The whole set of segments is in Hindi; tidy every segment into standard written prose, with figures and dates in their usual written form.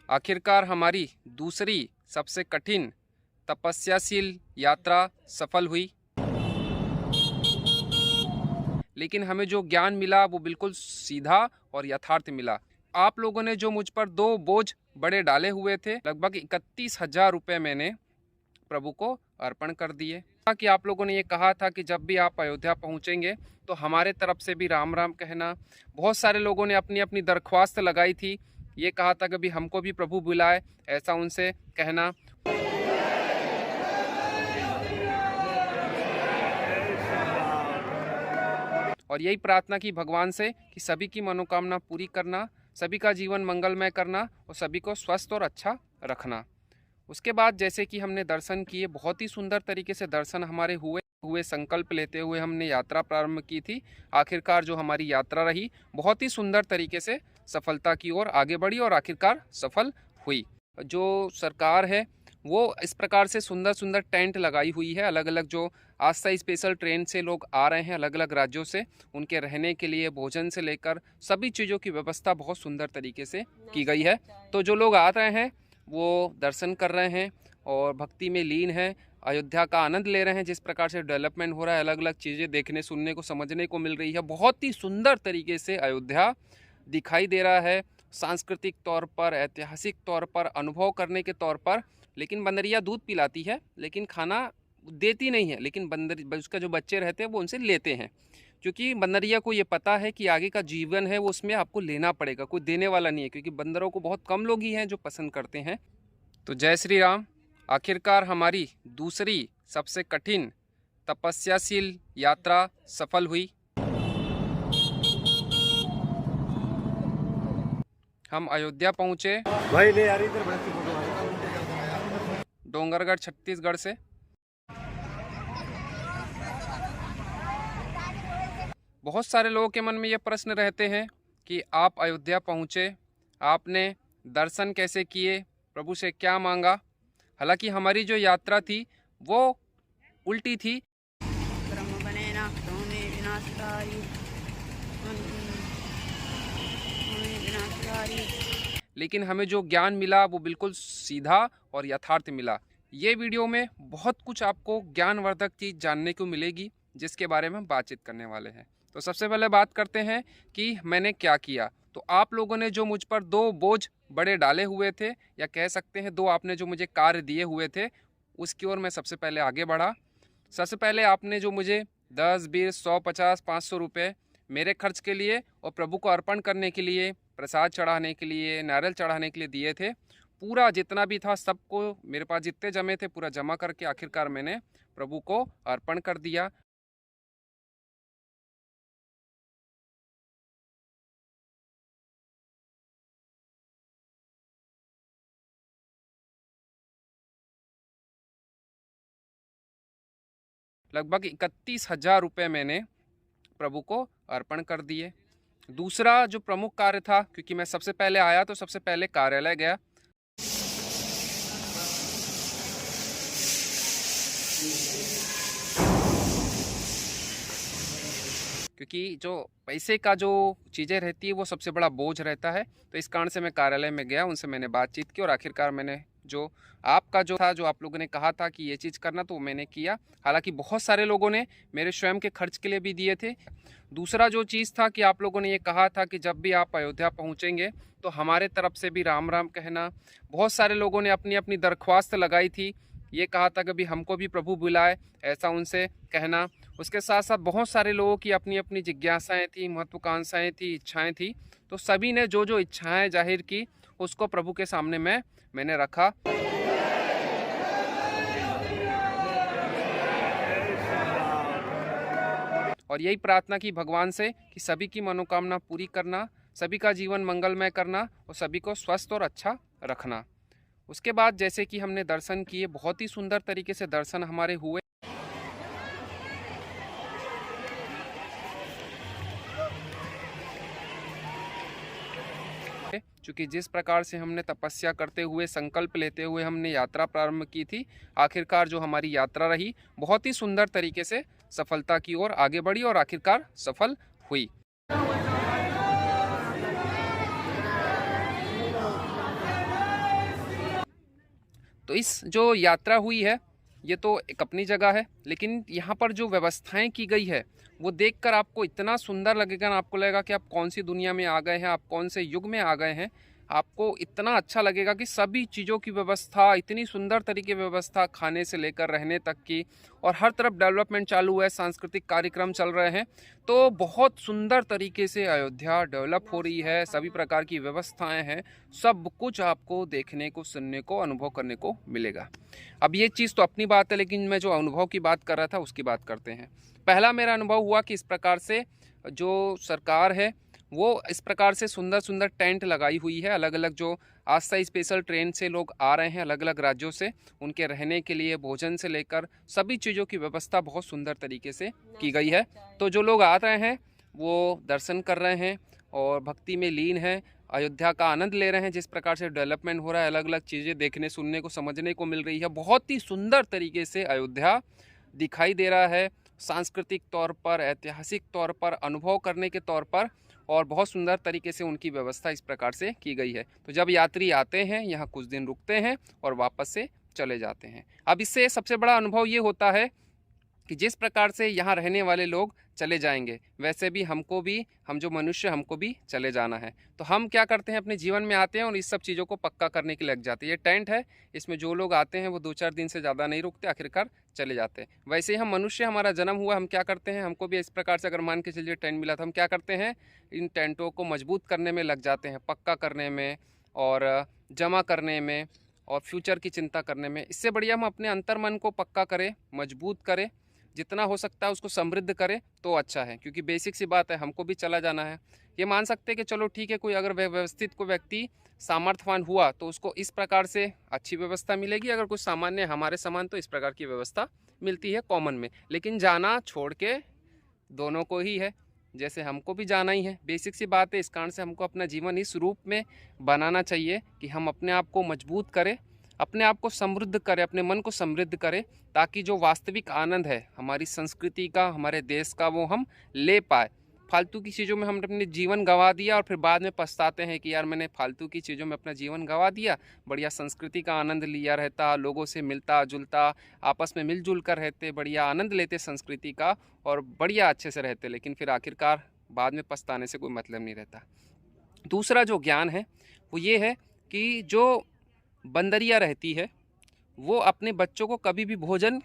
आखिरकार हमारी दूसरी सबसे कठिन तपस्याशील यात्रा सफल हुई, लेकिन हमें जो ज्ञान मिला वो बिल्कुल सीधा और यथार्थ मिला। आप लोगों ने जो मुझ पर 2 बोझ बड़े डाले हुए थे, लगभग 31,000 रुपये मैंने प्रभु को अर्पण कर दिए। कि आप लोगों ने ये कहा था कि जब भी आप अयोध्या पहुंचेंगे तो हमारे तरफ से भी राम राम कहना। बहुत सारे लोगों ने अपनी अपनी दरख्वास्त लगाई थी, ये कहा था कि भी हमको भी प्रभु बुलाए, ऐसा उनसे कहना। और यही प्रार्थना की भगवान से कि सभी की मनोकामना पूरी करना, सभी का जीवन मंगलमय करना और सभी को स्वस्थ और अच्छा रखना। उसके बाद जैसे कि हमने दर्शन किए, बहुत ही सुंदर तरीके से दर्शन हमारे हुए संकल्प लेते हुए हमने यात्रा प्रारंभ की थी। आखिरकार जो हमारी यात्रा रही बहुत ही सुंदर तरीके से सफलता की ओर आगे बढ़ी और आखिरकार सफल हुई। जो सरकार है वो इस प्रकार से सुंदर सुंदर टेंट लगाई हुई है। अलग अलग जो आस्था स्पेशल ट्रेन से लोग आ रहे हैं अलग अलग राज्यों से, उनके रहने के लिए भोजन से लेकर सभी चीज़ों की व्यवस्था बहुत सुंदर तरीके से की गई है। तो जो लोग आ रहे हैं वो दर्शन कर रहे हैं और भक्ति में लीन हैं, अयोध्या का आनंद ले रहे हैं। जिस प्रकार से डेवलपमेंट हो रहा है, अलग अलग चीज़ें देखने सुनने को समझने को मिल रही है। बहुत ही सुंदर तरीके से अयोध्या दिखाई दे रहा है, सांस्कृतिक तौर पर, ऐतिहासिक तौर पर, अनुभव करने के तौर पर। लेकिन बंदरिया दूध पिलाती है लेकिन खाना देती नहीं है, लेकिन बंदर उसका जो बच्चे रहते हैं वो उनसे लेते हैं, क्योंकि बंदरिया को ये पता है कि आगे का जीवन है वो उसमें आपको लेना पड़ेगा, कोई देने वाला नहीं है, क्योंकि बंदरों को बहुत कम लोग ही हैं जो पसंद करते हैं। तो जय श्री राम। आखिरकार हमारी दूसरी सबसे कठिन तपस्याशील यात्रा सफल हुई। हम अयोध्या पहुँचे भाई ले यार इधर बड़ा फोटो डोंगरगढ़ छत्तीसगढ़ से। बहुत सारे लोगों के मन में ये प्रश्न रहते हैं कि आप अयोध्या पहुँचे, आपने दर्शन कैसे किए, प्रभु से क्या मांगा। हालांकि हमारी जो यात्रा थी वो उल्टी थी। लेकिन हमें जो ज्ञान मिला वो बिल्कुल सीधा और यथार्थ मिला। ये वीडियो में बहुत कुछ आपको ज्ञानवर्धक चीज़ जानने को मिलेगी जिसके बारे में हम बातचीत करने वाले हैं। तो सबसे पहले बात करते हैं कि मैंने क्या किया। तो आप लोगों ने जो मुझ पर 2 बोझ बड़े डाले हुए थे, या कह सकते हैं 2 आपने जो मुझे कार्य दिए हुए थे, उसकी ओर मैं सबसे पहले आगे बढ़ा। सबसे पहले आपने जो मुझे 10, 20, 100, 50, 500 रुपये मेरे खर्च के लिए और प्रभु को अर्पण करने के लिए, प्रसाद चढ़ाने के लिए, नारियल चढ़ाने के लिए दिए थे, पूरा जितना भी था सबको मेरे पास जितने जमे थे पूरा जमा करके आखिरकार मैंने प्रभु को अर्पण कर दिया। लगभग 31,000 रुपये मैंने प्रभु को अर्पण कर दिए। दूसरा जो प्रमुख कार्य था, क्योंकि मैं सबसे पहले आया तो सबसे पहले कार्यालय गया। क्योंकि जो पैसे का जो चीज़ें रहती है वो सबसे बड़ा बोझ रहता है, तो इस कारण से मैं कार्यालय में गया, उनसे मैंने बातचीत की और आखिरकार मैंने जो आपका जो था, जो आप लोगों ने कहा था कि ये चीज़ करना, तो मैंने किया। हालांकि बहुत सारे लोगों ने मेरे स्वयं के खर्च के लिए भी दिए थे। दूसरा जो चीज़ था कि आप लोगों ने ये कहा था कि जब भी आप अयोध्या पहुँचेंगे तो हमारे तरफ से भी राम राम कहना। बहुत सारे लोगों ने अपनी अपनी दरख्वास्त लगाई थी, ये कहा था कि भी हमको भी प्रभु बुलाए, ऐसा उनसे कहना। उसके साथ साथ बहुत सारे लोगों की अपनी अपनी जिज्ञासाएं थी, महत्वाकांक्षाएं थी, इच्छाएं थी। तो सभी ने जो जो इच्छाएं जाहिर की उसको प्रभु के सामने मैंने रखा। और यही प्रार्थना की भगवान से कि सभी की मनोकामना पूरी करना, सभी का जीवन मंगलमय करना और सभी को स्वस्थ और अच्छा रखना। उसके बाद जैसे कि हमने दर्शन किए, बहुत ही सुंदर तरीके से दर्शन हमारे हुए। क्योंकि जिस प्रकार से हमने तपस्या करते हुए, संकल्प लेते हुए हमने यात्रा प्रारंभ की थी, आखिरकार जो हमारी यात्रा रही बहुत ही सुंदर तरीके से सफलता की ओर आगे बढ़ी और आखिरकार सफल हुई। तो इस जो यात्रा हुई है ये तो एक अपनी जगह है, लेकिन यहाँ पर जो व्यवस्थाएं की गई है वो देखकर आपको इतना सुंदर लगेगा ना, आपको लगेगा कि आप कौन सी दुनिया में आ गए हैं, आप कौन से युग में आ गए हैं। आपको इतना अच्छा लगेगा कि सभी चीज़ों की व्यवस्था, इतनी सुंदर तरीके की व्यवस्था, खाने से लेकर रहने तक की, और हर तरफ डेवलपमेंट चालू है, सांस्कृतिक कार्यक्रम चल रहे हैं। तो बहुत सुंदर तरीके से अयोध्या डेवलप हो रही है, सभी प्रकार की व्यवस्थाएं हैं, सब कुछ आपको देखने को, सुनने को, अनुभव करने को मिलेगा। अब ये चीज़ तो अपनी बात है, लेकिन मैं जो अनुभव की बात कर रहा था उसकी बात करते हैं। पहला मेरा अनुभव हुआ कि इस प्रकार से जो सरकार है वो इस प्रकार से सुंदर सुंदर टेंट लगाई हुई है। अलग अलग जो आज से स्पेशल ट्रेन से लोग आ रहे हैं अलग अलग राज्यों से, उनके रहने के लिए भोजन से लेकर सभी चीज़ों की व्यवस्था बहुत सुंदर तरीके से की गई है। तो जो लोग आ रहे हैं वो दर्शन कर रहे हैं और भक्ति में लीन हैं, अयोध्या का आनंद ले रहे हैं। जिस प्रकार से डेवलपमेंट हो रहा है, अलग अलग चीज़ें देखने, सुनने को, समझने को मिल रही है। बहुत ही सुंदर तरीके से अयोध्या दिखाई दे रहा है, सांस्कृतिक तौर पर, ऐतिहासिक तौर पर, अनुभव करने के तौर पर, और बहुत सुंदर तरीके से उनकी व्यवस्था इस प्रकार से की गई है। तो जब यात्री आते हैं यहाँ कुछ दिन रुकते हैं और वापस से चले जाते हैं। अब इससे सबसे बड़ा अनुभव ये होता है कि जिस प्रकार से यहाँ रहने वाले लोग चले जाएंगे, वैसे भी हमको भी, हम जो मनुष्य, हमको भी चले जाना है। तो हम क्या करते हैं, अपने जीवन में आते हैं और इस सब चीज़ों को पक्का करने के लग जाते हैं। ये टेंट है, इसमें जो लोग आते हैं वो 2-4 दिन से ज़्यादा नहीं रुकते, आखिरकार चले जाते हैं। वैसे ही हम मनुष्य, हमारा जन्म हुआ, हम क्या करते हैं, हमको भी इस प्रकार से अगर मान के चलिए टेंट मिला, तो हम क्या करते हैं, इन टेंटों को मजबूत करने में लग जाते हैं, पक्का करने में और जमा करने में और फ्यूचर की चिंता करने में। इससे बढ़िया हम अपने अंतर मन को पक्का करें, मजबूत करें, जितना हो सकता है उसको समृद्ध करें तो अच्छा है। क्योंकि बेसिक सी बात है, हमको भी चला जाना है। ये मान सकते हैं कि चलो ठीक है, कोई अगर व्यवस्थित कोई व्यक्ति सामर्थ्यवान हुआ तो उसको इस प्रकार से अच्छी व्यवस्था मिलेगी, अगर कुछ सामान्य हमारे समान तो इस प्रकार की व्यवस्था मिलती है कॉमन में। लेकिन जाना छोड़ के दोनों को ही है, जैसे हमको भी जाना ही है, बेसिक सी बात है। इस कारण से हमको अपना जीवन इस रूप में बनाना चाहिए कि हम अपने आप को मजबूत करें, अपने आप को समृद्ध करें, अपने मन को समृद्ध करें, ताकि जो वास्तविक आनंद है हमारी संस्कृति का, हमारे देश का, वो हम ले पाए। फालतू की चीज़ों में हम अपने जीवन गंवा दिया और फिर बाद में पछताते हैं कि यार मैंने फालतू की चीज़ों में अपना जीवन गंवा दिया, बढ़िया संस्कृति का आनंद लिया रहता, लोगों से मिलता जुलता, आपस में मिलजुल कर रहते, बढ़िया आनंद लेते संस्कृति का और बढ़िया अच्छे से रहते, लेकिन फिर आखिरकार बाद में पछताने से कोई मतलब नहीं रहता। दूसरा जो ज्ञान है वो ये है कि जो बंदरिया रहती है वो अपने बच्चों को कभी भी भोजन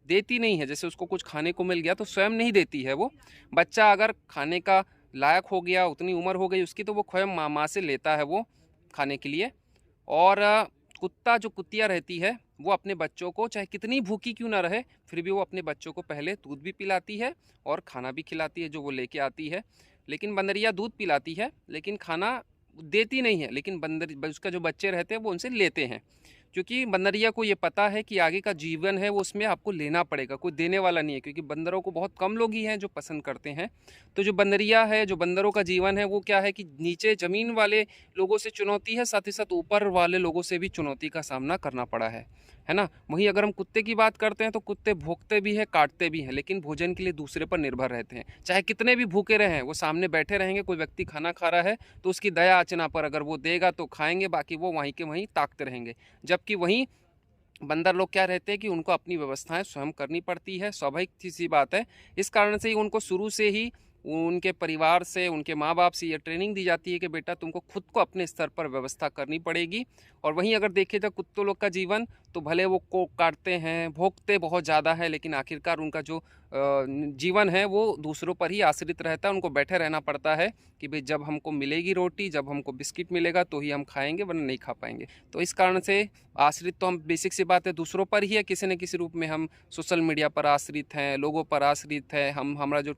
देती नहीं है। जैसे उसको कुछ खाने को मिल गया तो स्वयं नहीं देती है वो। बच्चा अगर खाने का लायक हो गया, उतनी उम्र हो गई उसकी, तो वो स्वयं माँ से लेता है वो खाने के लिए। और कुत्ता, जो कुतिया रहती है, वो अपने बच्चों को चाहे कितनी भूखी क्यों ना रहे, फिर भी वो अपने बच्चों को पहले दूध भी पिलाती है और खाना भी खिलाती है जो वो लेके आती है। लेकिन बंदरिया दूध पिलाती है लेकिन खाना देती नहीं है। लेकिन उसका जो बच्चे रहते हैं वो उनसे लेते हैं, क्योंकि बंदरिया को ये पता है कि आगे का जीवन है वो उसमें आपको लेना पड़ेगा, कोई देने वाला नहीं है। क्योंकि बंदरों को बहुत कम लोग ही हैं जो पसंद करते हैं। तो जो बंदरिया है, जो बंदरों का जीवन है, वो क्या है कि नीचे ज़मीन वाले लोगों से चुनौती है, साथ ही साथ ऊपर वाले लोगों से भी चुनौती का सामना करना पड़ा है ना। वहीं अगर हम कुत्ते की बात करते हैं तो कुत्ते भोंकते भी हैं, काटते भी हैं, लेकिन भोजन के लिए दूसरे पर निर्भर रहते हैं। चाहे कितने भी भूखे रहें, वो सामने बैठे रहेंगे, कोई व्यक्ति खाना खा रहा है तो उसकी दया याचना पर अगर वो देगा तो खाएंगे, बाकी वो वहीं के वहीं ताकते रहेंगे। जबकि वहीं बंदर लोग क्या रहते हैं कि उनको अपनी व्यवस्थाएं स्वयं करनी पड़ती है, स्वाभाविक सी बात है। इस कारण से ही उनको शुरू से ही उनके परिवार से, उनके माँ बाप से ये ट्रेनिंग दी जाती है कि बेटा तुमको खुद को अपने स्तर पर व्यवस्था करनी पड़ेगी। और वहीं अगर देखें तो कुत्तों लोग का जीवन तो भले वो को काटते हैं, भोंकते बहुत ज़्यादा है, लेकिन आखिरकार उनका जो जीवन है वो दूसरों पर ही आश्रित रहता है। उनको बैठे रहना पड़ता है कि भाई जब हमको मिलेगी रोटी, जब हमको बिस्किट मिलेगा तो ही हम खाएंगे, वरना नहीं खा पाएंगे। तो इस कारण से आश्रित तो हम, बेसिक सी बात है, दूसरों पर ही है। किसी न किसी रूप में हम सोशल मीडिया पर आश्रित हैं, लोगों पर आश्रित हैं, हम हमारा जो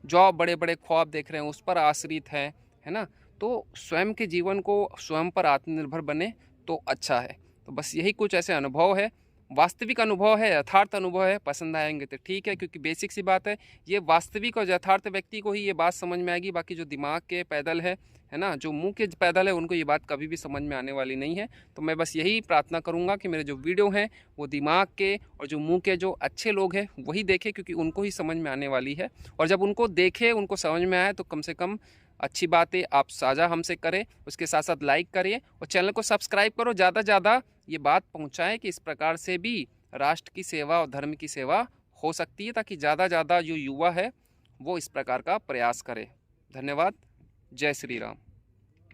जॉब, बड़े बड़े ख्वाब देख रहे हैं उस पर आश्रित है ना। तो स्वयं के जीवन को स्वयं पर आत्मनिर्भर बने तो अच्छा है। तो बस यही कुछ ऐसे अनुभव है, वास्तविक अनुभव है, यथार्थ अनुभव है। पसंद आएंगे तो ठीक है, क्योंकि बेसिक सी बात है, ये वास्तविक और यथार्थ व्यक्ति को ही ये बात समझ में आएगी। बाकी जो दिमाग के पैदल है ना, जो मुंह के पैदल है, उनको ये बात कभी भी समझ में आने वाली नहीं है। तो मैं बस यही प्रार्थना करूंगा कि मेरे जो वीडियो हैं वो दिमाग के और जो मुंह के जो अच्छे लोग हैं वही देखें, क्योंकि उनको ही समझ में आने वाली है। और जब उनको देखें, उनको समझ में आए, तो कम से कम अच्छी बातें आप साझा हमसे करें, उसके साथ साथ लाइक करिए और चैनल को सब्सक्राइब करो। ज़्यादा से ज़्यादा ये बात पहुंचाएं कि इस प्रकार से भी राष्ट्र की सेवा और धर्म की सेवा हो सकती है, ताकि ज़्यादा जो युवा है वो इस प्रकार का प्रयास करे। धन्यवाद। जय श्री राम।